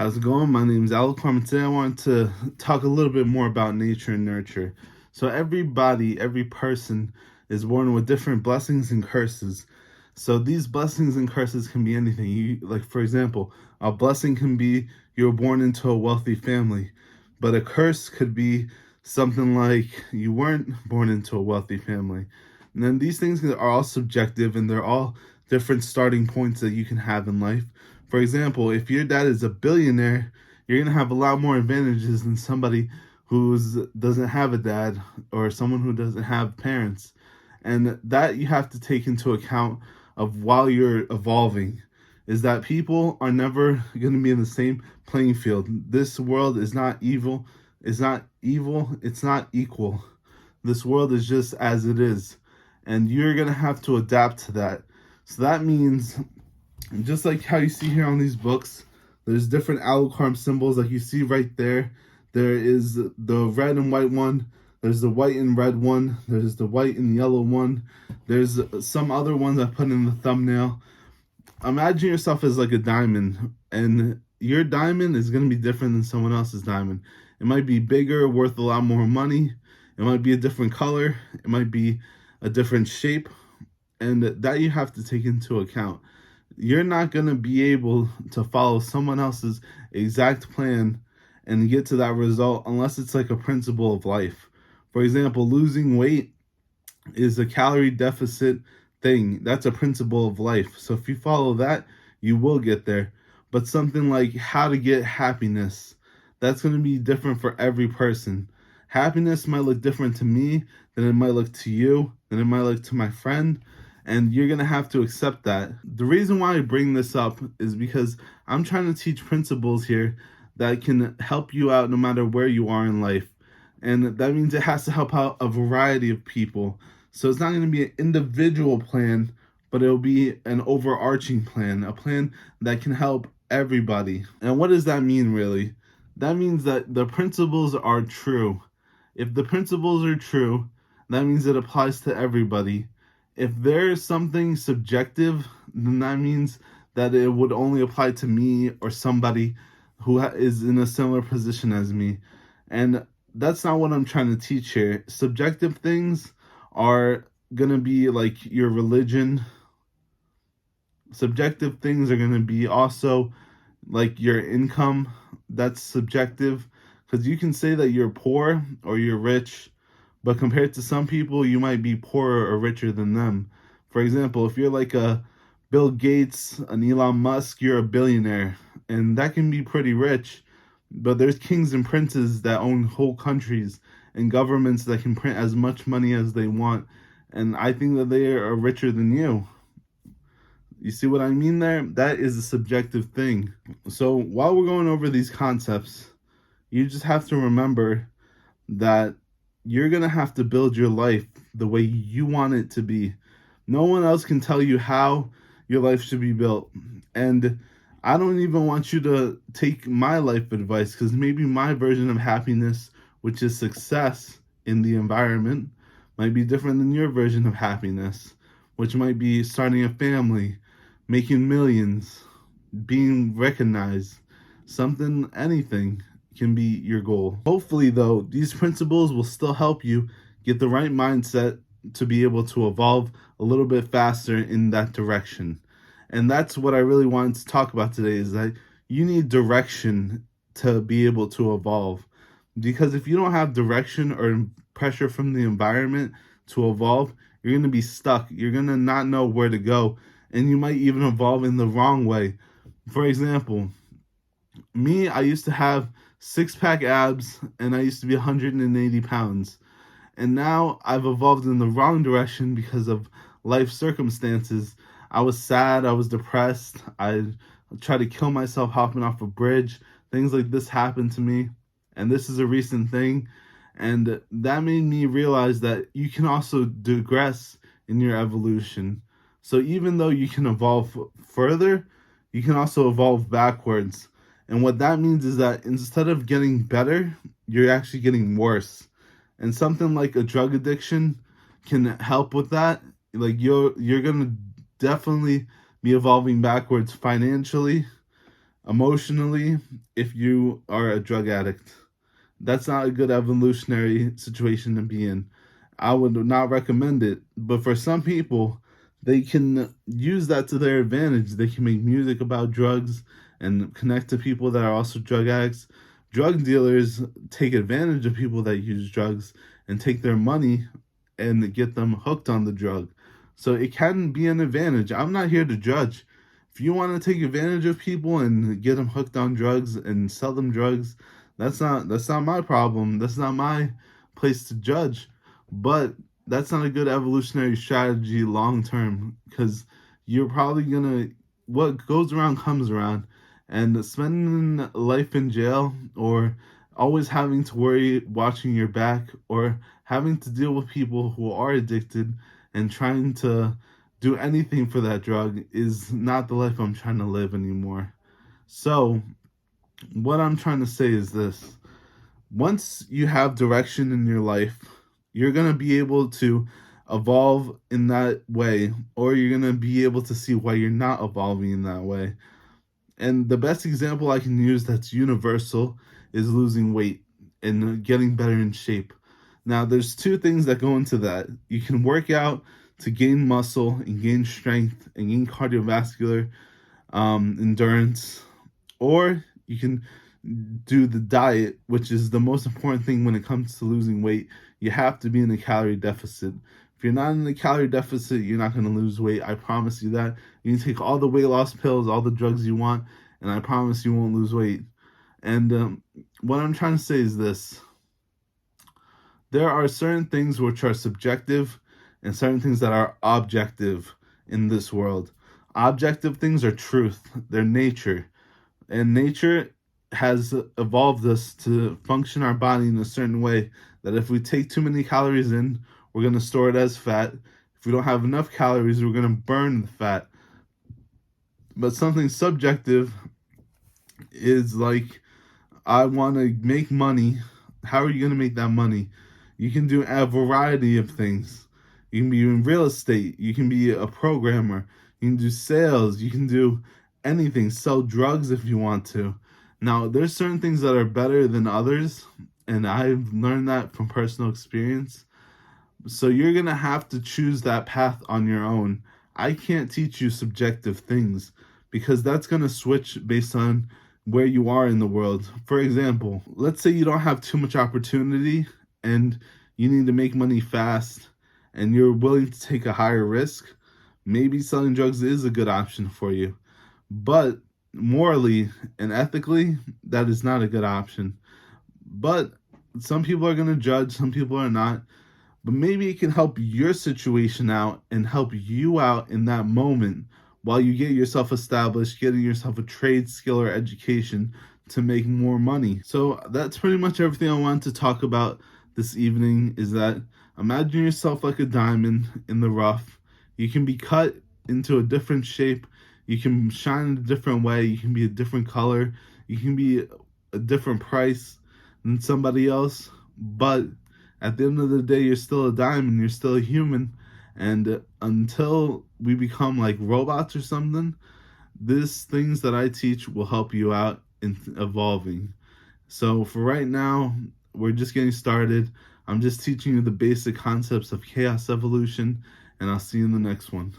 How's it going? My name is Aliquam, and today I want to talk a little bit more about nature and nurture. So every person is born with different blessings and curses. So these blessings and curses can be anything. Like for example, a blessing can be you were born into a wealthy family, but a curse could be something like you weren't born into a wealthy family. And then these things are all subjective, and they're all different starting points that you can have in life. For example, if your dad is a billionaire, you're going to have a lot more advantages than somebody who doesn't have a dad or someone who doesn't have parents. And that you have to take into account of while you're evolving, is that people are never going to be in the same playing field. This world is not evil. It's not evil. It's not equal. This world is just as it is. And you're going to have to adapt to that. So that means, just like how you see here on these books, there's different Alucard symbols like you see right there. There is the red and white one. There's the white and red one. There's the white and yellow one. There's some other ones I put in the thumbnail. Imagine yourself as like a diamond, and your diamond is going to be different than someone else's diamond. It might be bigger, worth a lot more money. It might be a different color. It might be a different shape. And that you have to take into account. You're not going to be able to follow someone else's exact plan and get to that result unless it's like a principle of life. For example, losing weight is a calorie deficit thing. That's a principle of life. So if you follow that, you will get there. But something like how to get happiness, that's going to be different for every person. Happiness might look different to me than it might look to you, than it might look to my friend. And you're going to have to accept that. The reason why I bring this up is because I'm trying to teach principles here that can help you out no matter where you are in life. And that means it has to help out a variety of people. So it's not going to be an individual plan, but it'll be an overarching plan, a plan that can help everybody. And what does that mean, really? That means that the principles are true. If the principles are true, that means it applies to everybody. If there's something subjective, then that means that it would only apply to me or somebody who is in a similar position as me. And that's not what I'm trying to teach here. Subjective things are going to be like your religion. Subjective things are going to be also like your income. That's subjective, because you can say that you're poor or you're rich, but compared to some people, you might be poorer or richer than them. For example, if you're like a Bill Gates, an Elon Musk, you're a billionaire. And that can be pretty rich. But there's kings and princes that own whole countries and governments that can print as much money as they want. And I think that they are richer than you. You see what I mean there? That is a subjective thing. So while we're going over these concepts, you just have to remember that you're going to have to build your life the way you want it to be. No one else can tell you how your life should be built. And I don't even want you to take my life advice, because maybe my version of happiness, which is success in the environment, might be different than your version of happiness, which might be starting a family, making millions, being recognized, anything can be your goal. Hopefully, though, these principles will still help you get the right mindset to be able to evolve a little bit faster in that direction. And that's what I really wanted to talk about today, is that you need direction to be able to evolve. Because if you don't have direction or pressure from the environment to evolve, you're going to be stuck. You're going to not know where to go. And you might even evolve in the wrong way. For example, me, I used to have six-pack abs, and I used to be 180 pounds. And now I've evolved in the wrong direction because of life circumstances. I was sad, I was depressed, I tried to kill myself hopping off a bridge. Things like this happened to me, and this is a recent thing. And that made me realize that you can also digress in your evolution. So even though you can evolve further, you can also evolve backwards. And what that means is that instead of getting better, you're actually getting worse. And something like a drug addiction can help with that. Like you're going to definitely be evolving backwards financially, emotionally if you are a drug addict. That's not a good evolutionary situation to be in. I would not recommend it. But for some people, they can use that to their advantage. They can make music about drugs and connect to people that are also drug addicts. Drug dealers take advantage of people that use drugs and take their money and get them hooked on the drug. So it can be an advantage. I'm not here to judge. If you want to take advantage of people and get them hooked on drugs and sell them drugs, that's not my problem. That's not my place to judge. But that's not a good evolutionary strategy long term, because you're probably gonna, what goes around comes around, and spending life in jail or always having to worry watching your back or having to deal with people who are addicted and trying to do anything for that drug is not the life I'm trying to live anymore. So what I'm trying to say is this: once you have direction in your life, you're going to be able to evolve in that way, or you're going to be able to see why you're not evolving in that way. And the best example I can use that's universal is losing weight and getting better in shape. Now, there's two things that go into that. You can work out to gain muscle and gain strength and gain cardiovascular endurance, or you can do the diet, which is the most important thing when it comes to losing weight. You have to be in a calorie deficit. If you're not in a calorie deficit, you're not going to lose weight. I promise you that. You can take all the weight loss pills, all the drugs you want, and I promise you won't lose weight. And what I'm trying to say is this: there are certain things which are subjective and certain things that are objective in this world. Objective things are truth, they're nature. And nature has evolved us to function our body in a certain way that if we take too many calories in, we're going to store it as fat. If we don't have enough calories, we're going to burn the fat. But something subjective is like, I want to make money. How are you going to make that money? You can do a variety of things. You can be in real estate. You can be a programmer. You can do sales. You can do anything. Sell drugs if you want to. Now, there's certain things that are better than others, and I've learned that from personal experience. So you're going to have to choose that path on your own. I can't teach you subjective things because that's going to switch based on where you are in the world. For example, let's say you don't have too much opportunity and you need to make money fast and you're willing to take a higher risk. Maybe selling drugs is a good option for you. But morally and ethically, that is not a good option. But some people are going to judge, some people are not. But maybe it can help your situation out and help you out in that moment while you get yourself established, getting yourself a trade skill or education to make more money. So that's pretty much everything I wanted to talk about this evening, is that imagine yourself like a diamond in the rough. You can be cut into a different shape. You can shine in a different way. You can be a different color. You can be a different price than somebody else. But at the end of the day, you're still a diamond. You're still a human. And until we become like robots or something, these things that I teach will help you out in evolving. So for right now, we're just getting started. I'm just teaching you the basic concepts of chaos evolution, and I'll see you in the next one.